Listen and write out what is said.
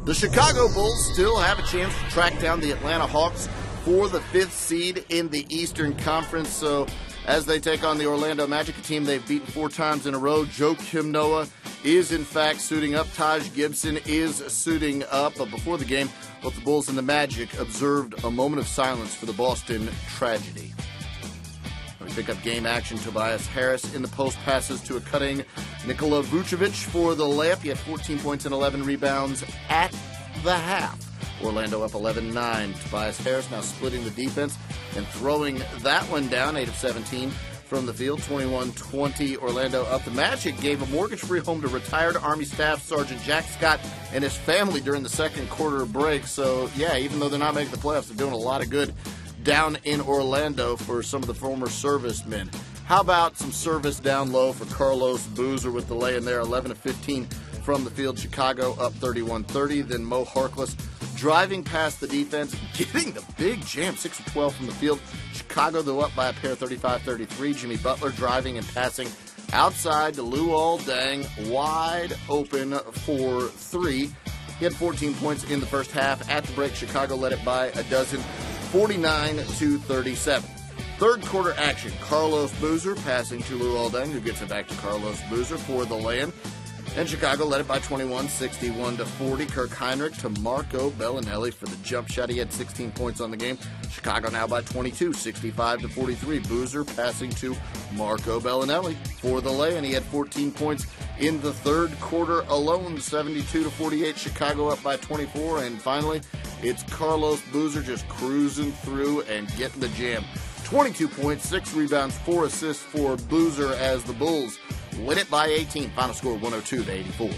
The Chicago Bulls still have a chance to track down the Atlanta Hawks for the 5th seed in the Eastern Conference. So as they take on the Orlando Magic, a team they've beaten 4 times in a row, Joakim Noah is in fact suiting up. Taj Gibson is suiting up. But before the game, both the Bulls and the Magic observed a moment of silence for the Boston tragedy. We pick up game action. Tobias Harris in the post passes to a cutting Nikola Vucevic for the layup. He had 14 points and 11 rebounds at the half. Orlando up 11-9. Tobias Harris now splitting the defense and throwing that one down. 8 of 17 from the field. 21-20. Orlando up. The Magic gave a mortgage-free home to retired Army Staff Sergeant Jack Scott and his family during the second quarter break. So, yeah, even though they're not making the playoffs, they're doing a lot of good down in Orlando for some of the former servicemen. How about some service down low for Carlos Boozer with the lay in there, 11 of 15 from the field. Chicago up 31-30. Then Mo Harkless driving past the defense, getting the big jam, 6 of 12 from the field. Chicago, though, up by a pair, 35-33. Jimmy Butler driving and passing outside to Luol Deng, wide open for 3. He had 14 points in the first half. At the break, Chicago led it by a dozen, 49-37. Third quarter action. Carlos Boozer passing to Luol Deng, who gets it back to Carlos Boozer for the lay-in. And Chicago led it by 21, 61-40. Kirk Heinrich to Marco Bellinelli for the jump shot. He had 16 points on the game. Chicago now by 22, 65-43. Boozer passing to Marco Bellinelli for the lay, and he had 14 points in the third quarter alone, 72-48. Chicago up by 24, and finally, it's Carlos Boozer just cruising through and getting the jam. 22 points, 6 rebounds, 4 assists for Boozer as the Bulls win it by 18. Final score 102-84.